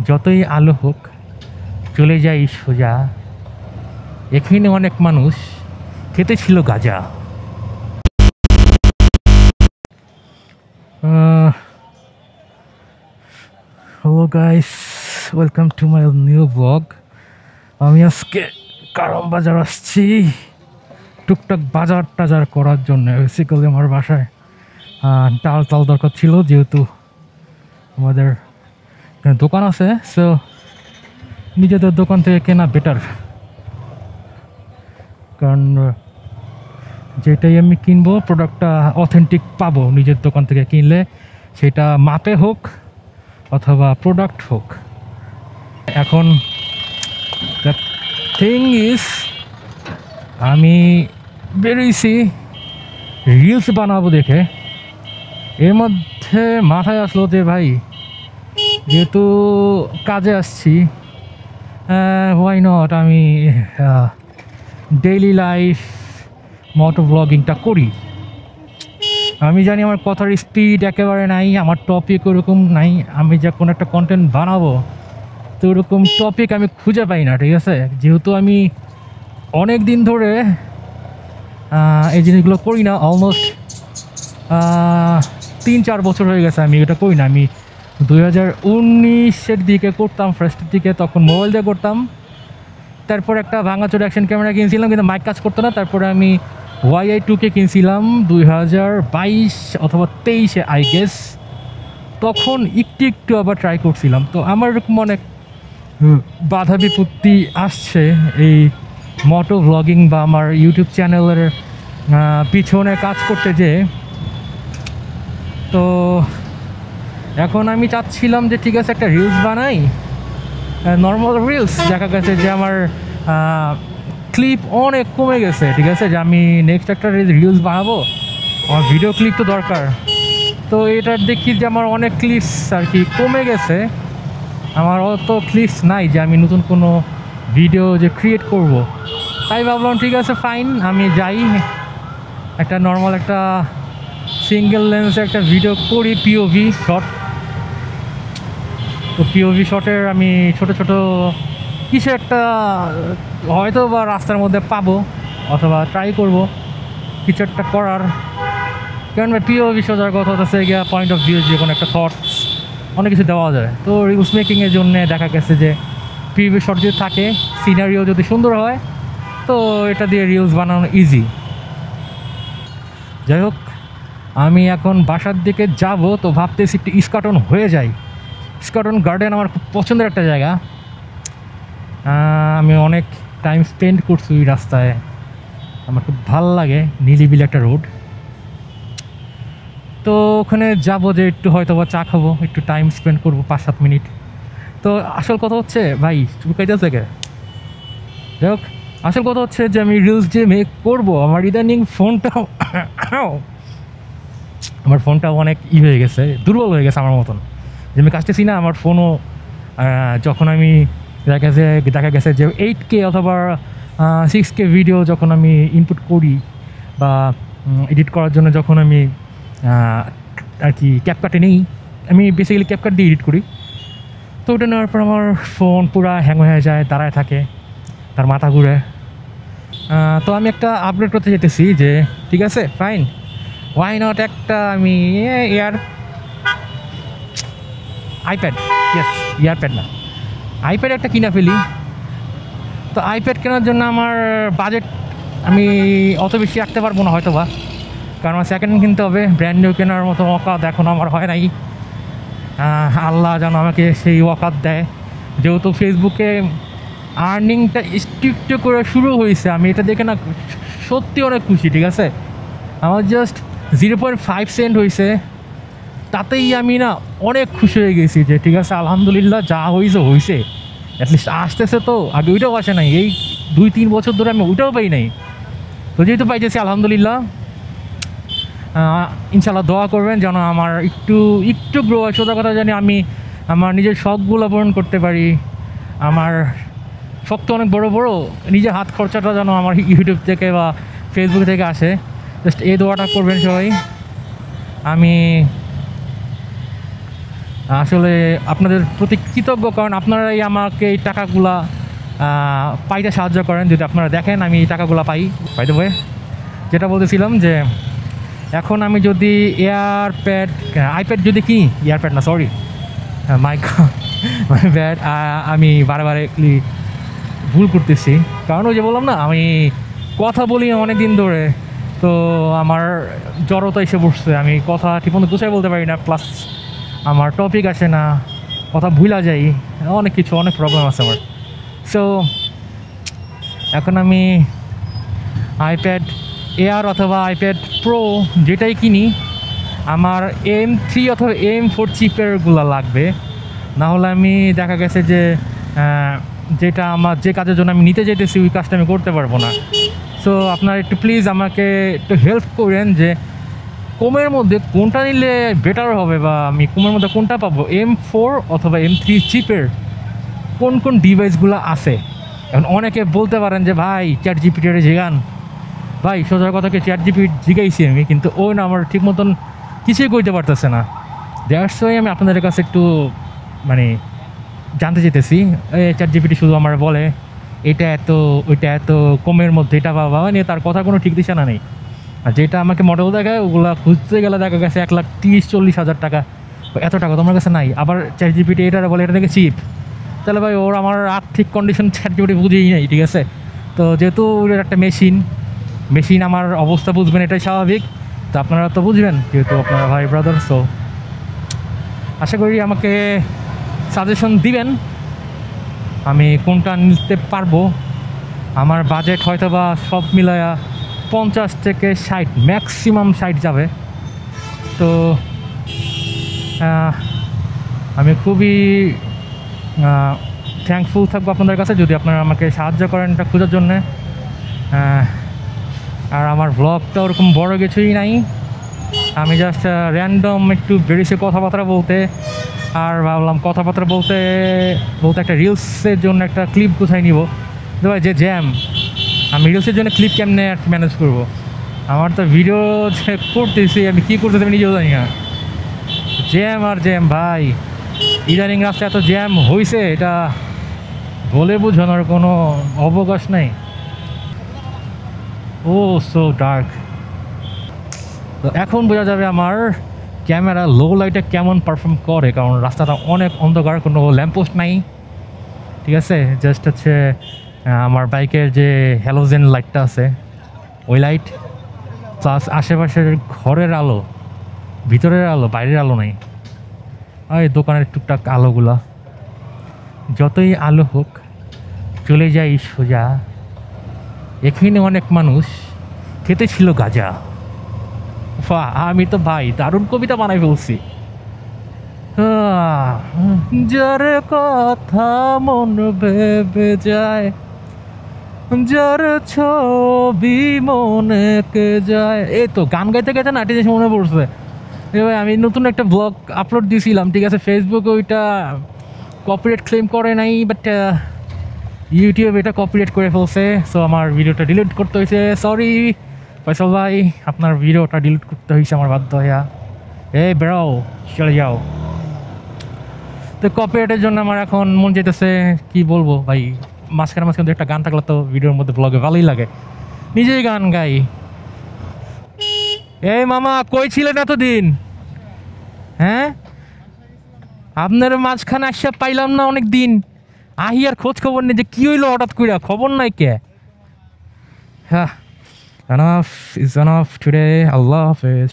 যতই আলো হোক চলে যাই সোজা। এখানে অনেক মানুষ খেতে ছিল গাঁজা। Hello guys, welcome to my new blog. আমি আজকে কারম বাজার আসছি টুকটাক বাজার টাজার করার জন্য। বেসিক্যালি আমার বাসায় ডাল টাল দরকার ছিল, যেহেতু আমাদের দোকান আছে, সো নিজেদের দোকান থেকে কেনা বেটার। কারণ যেটাই আমি কিনবো প্রোডাক্টটা অথেন্টিক পাবো নিজের দোকান থেকে কিনলে, সেটা মাপে হোক অথবা প্রোডাক্ট হোক। এখন দ্য থিং ইজ, আমি বেরিয়েছি রিলস বানাবো দেখে। এর মধ্যে মাথায় আসলো যে ভাই, যেহেতু কাজে আসছি, হোয়াই নট আমি ডেইলি লাইফ মোটো ব্লগিংটা করি। আমি জানি আমার কথার স্পিড একেবারে নাই, আমার টপিক ওরকম নাই। আমি যখন একটা কন্টেন্ট বানাবো তো ওরকম টপিক আমি খুঁজে পাই না, ঠিক আছে। যেহেতু আমি অনেক দিন ধরে এই জিনিসগুলো করি না, অলমোস্ট 3-4 বছর হয়ে গেছে আমি এটা করি না। আমি 2019-এর দিকে করতাম, ফার্স্টের দিকে, তখন মোবাইল দিয়ে করতাম। তারপর একটা ভাঙাচোর অ্যাকশন ক্যামেরা কিনছিলাম, কিন্তু মাইক কাজ করতো না। তারপরে আমি YI2K কিনছিলাম 2022 অথবা 23-এ আই গেস। তখন একটু আবার ট্রাই করছিলাম। তো আমার এরকম অনেক বাধা বিপত্তি আসছে এই মোটো ব্লগিং বা আমার ইউটিউব চ্যানেলের পিছনে কাজ করতে যেয়ে। তো এখন আমি চাচ্ছিলাম যে ঠিক আছে একটা রিলস বানাই, নর্মাল রিলস। দেখা গেছে যে আমার ক্লিপ অনেক কমে গেছে, ঠিক আছে, যে আমি নেক্সট একটা রিলস বানাবো, আমার ভিডিও ক্লিপ তো দরকার। তো এটার দেখি যে আমার অনেক ক্লিপস আর কি কমে গেছে, আমার অত ক্লিপস নাই যে আমি নতুন কোনো ভিডিও যে ক্রিয়েট করব। তাই ভাবলাম ঠিক আছে ফাইন, আমি যাই একটা নর্মাল একটা সিঙ্গেল লেন্সে একটা ভিডিও করি, পিওভি শট। তো পিওভি শটের আমি ছোট ছোট কিছু একটা হয়তো বা রাস্তার মধ্যে পাবো, অথবা ট্রাই করব কিছু একটা করার। কারণ পিওভি সোজার কথা হচ্ছে গিয়া পয়েন্ট অফ ভিউ, যে কোনো একটা থটস অনেক কিছু দেওয়া যায়। তো রিলস মেকিংয়ের জন্য দেখা গেছে যে পিওভি শট যদি থাকে, সিনারিও যদি সুন্দর হয়, তো এটা দিয়ে রিলস বানানো ইজি। যাই হোক, আমি এখন বাসার দিকে যাব। তো ভাবতেছি একটু ইস্কাটন হয়ে যায়। ইস্কাটন গার্ডেন আমার খুব পছন্দের একটা জায়গা। আমি অনেক টাইম স্পেন্ড করছি ওই রাস্তায়, আমার খুব ভালো লাগে, নিলিবিলি একটা রোড। তো ওখানে যাবো যে একটু হয়তো বা চা খাবো, একটু টাইম স্পেন্ড করবো 5-7 মিনিট। তো আসল কথা হচ্ছে ভাই, চুকাইতে থেকে যাই হোক, আসল কথা হচ্ছে যে আমি রিলস যে মেক করবো, আমার ইদানিং ফোনটাও আমার ফোনটা অনেক হয়ে গেছে, দুর্বল হয়ে গেছে আমার মতন। যে আমি কাজতেছি না, আমার ফোনও যখন আমি দেখা গেছে যে 8K অথবা 6K ভিডিও যখন আমি ইনপুট করি বা এডিট করার জন্য যখন আমি আর কি ক্যাপকাটে নেই, আমি বেসিক্যালি ক্যাপকাট দিয়ে এডিট করি। তো ওটা নেওয়ার পর আমার ফোন পুরো হ্যাং হয়ে যায়, দাঁড়ায় থাকে, তার মাথা ঘুরে। তো আমি একটা আপগ্রেড করতে যেতেছি যে ঠিক আছে ফাইন, ওয়াই নট একটা আমি আইপ্যাড, ইয়েস ইয়ারপ্যাড না, আইপ্যাড একটা কিনা ফেলি। তো আইপ্যাড কেনার জন্য আমার বাজেট আমি অত বেশি রাখতে পারবো না হয়তো বা, কারণ আমার সেকেন্ড হ্যান্ড কিনতে হবে, ব্র্যান্ড নিউ কেনার মতো ওকাত এখন আমার হয় নাই। আল্লাহ যেন আমাকে সেই ওকাত দেয়। যেহেতু ফেসবুকে আর্নিংটা একটু করে শুরু হয়েছে, আমি এটা দেখে না সত্যি অনেক খুশি, ঠিক আছে। আমার জাস্ট 0.5 সেন্ট হয়েছে, তাতেই আমি না অনেক খুশি হয়ে গেছি যে ঠিক আছে আলহামদুলিল্লাহ, যা হয়েছে অ্যাটলিস্ট আসতেছে। তো আগে ওইটাও আসে নাই, এই 2-3 বছর ধরে আমি ওইটাও পাই নাই। তো যেহেতু পাইতেছি আলহামদুলিল্লাহ, ইনশাল্লাহ দোয়া করবেন যেন আমার একটু গ্রো হয়। সোজা কথা জানি আমি আমার নিজের শখগুলো পূরণ করতে পারি। আমার শখ তো অনেক বড় নিজের হাত খরচাটা যেন আমার ইউটিউব থেকে বা ফেসবুক থেকে আসে। জাস্ট এই দোয়াটা করবেন সবাই। আমি আসলে আপনাদের প্রতি কৃতজ্ঞ, কারণ আপনারাই আমাকে এই টাকাগুলা পাইতে সাহায্য করেন। যদি আপনারা দেখেন আমি এই টাকাগুলো পাই। বাই দ্য ওয়ে, যেটা বলতেছিলাম যে এখন আমি যদি আইপ্যাড যদি কিনি, এয়ারপ্যাড না সরি মাই ব্যাড, আমি বারে ভুল করতেছি। কারণ ওই যে বললাম না, আমি কথা বলি অনেক দিন ধরে, তো আমার জড়তা এসে বসছে, আমি কথা ঠিকমতো গুছাই বলতে পারি না, প্লাস আমার টপিক আসে না, কথা ভুলা যাই, অনেক প্রবলেম আছে আমার। সো এখন আমি আইপ্যাড এয়ার অথবা আইপ্যাড প্রো যেটাই কিনি, আমার M3 অথবা M4 চিপেরগুলো লাগবে। না হলে আমি দেখা গেছে যে যেটা আমার যে কাজের জন্য আমি নিতে যেতেছি ওই কাজটা আমি করতে পারবো না। সো আপনারা একটু প্লিজ আমাকে একটু হেল্প করেন যে কমের মধ্যে কোনটা নিলে বেটার হবে, বা আমি কমের মধ্যে কোনটা পাবো, M4 অথবা M3 চিপের কোন কোন ডিভাইসগুলো আছে। এখন অনেকে বলতে পারেন যে ভাই চ্যাট জিপিটি জিগান, ভাই সোজা কথাকে চ্যাট জিপিটি জিগাইছি আমি, কিন্তু ওই না আমার ঠিক মতন কিছুই করতে পারতেছে না। দ্যাটস ওয়াই আমি আপনাদের কাছে একটু মানে জানতে চাইতেছি। চ্যাট জিপিটি শুধু আমার বলে এটা এত ওইটা এত কমের মধ্যে এটা পাবা, মানে তার কথা কোনো ঠিক দিশা না নেই। আর যেটা আমাকে মডেল দেখায় ওগুলো খুঁজতে গেলে দেখা গেছে 1,30,40,000 টাকা, এত টাকা তোমার কাছে নাই। আবার চ্যাট জিপিটি এটা বলে এটা নাকি চিপ, তাহলে ভাই ওর আমার আর্থিক কন্ডিশন চ্যাট জিপিটি বুঝেই নাই, ঠিক আছে? তো যেহেতু ওর একটা মেশিন আমার অবস্থা বুঝবেন, এটাই স্বাভাবিক। তো আপনারা তো বুঝবেন যেহেতু আপনারা ভাই ব্রাদার। সো আশা করি আমাকে সাজেশন দিবেন আমি কোনটা নিতে পারবো। আমার বাজেট হয়তো বা সব মিলায়া 50 থেকে 60, ম্যাক্সিমাম 60 যাবে। তো আমি খুবই থ্যাঙ্কফুল থাকবো আপনাদের কাছে যদি আপনারা আমাকে সাহায্য করেন এটা খোঁজার জন্যে। আর আমার ব্লগটা ওরকম বড় কিছুই নাই, আমি জাস্ট র্যান্ডম একটু বেরিয়েছে কথাবার্তা বলতে, আর ভাবলাম কথাবার্তা বলতে একটা রিলসের জন্য একটা ক্লিপ কোথায় নিব। ভাই যে জ্যাম, আমি রিলসের জন্য ক্লিপ কেমনে ম্যানেজ করব? আমার তো ভিডিও যে করতেছি আমি কী করতেছি আমি নিজেও জানি না, জ্যাম আর জ্যাম ভাই। ইদানিং রাস্তা এত জ্যাম হয়েছে এটা বলে বোঝানোর কোনো অবকাশ নেই। ও সো ডার্ক। তো এখন বোঝা যাবে আমার ক্যামেরা লো লাইটে কেমন পারফর্ম করে, কারণ রাস্তাটা অনেক অন্ধকার, কোনো ল্যাম্পপোস্ট নাই, ঠিক আছে? জাস্ট হচ্ছে আমার বাইকের যে হ্যালোজেন লাইটটা আছে ওই লাইট, প্লাস আশেপাশের ঘরের আলো, ভিতরের আলো, বাইরের আলো নাই, ওই দোকানের টুকটাক আলোগুলা। যতই আলো হোক চলে যাই সোজা, এখানে অনেক মানুষ খেতে ছিল গাঁজা। আমি তো ভাই দারুণ কবিতা বানাই ফেলছি। যার কথা মন ভেবে যায়, যার ছবি মনে কে যায়, এই তো গান গাইতে গাইতে না এটা মনে পড়ছে। এবার আমি নতুন একটা ব্লগ আপলোড দিয়েছিলাম, ঠিক আছে? ফেসবুকে ওইটা কপিরাইট ক্লেম করে নাই, বাট ইউটিউব এটা কপিরাইট করে ফেলছে। সো আমার ভিডিওটা ডিলিট করতে হয়েছে, সরি ফয়সাল ভাই, আপনার ভিডিওটা ডিলিট করতে হয়েছে আমার বাধ্য হইয়া। এই বেড়াও, চলে যাও। তো কপিরাইটের জন্য আমার এখন মন চাইতেছে কি বলবো ভাই, মাঝখানে একটা গান থাকলে তো ভিডিওর মধ্যে ব্লগে ভালোই লাগে, নিজেই গান গাই। এই মামা কই ছিলেন এতদিন? হ্যাঁ, আপনার মাঝখানে আসা পাইলাম না অনেক দিন, আহি আর খোঁজ খবর নেই যে কি হইলো হঠাৎ করে, খবর নাই কে? হ্যাঁ, enough is enough today. Allah Hafiz.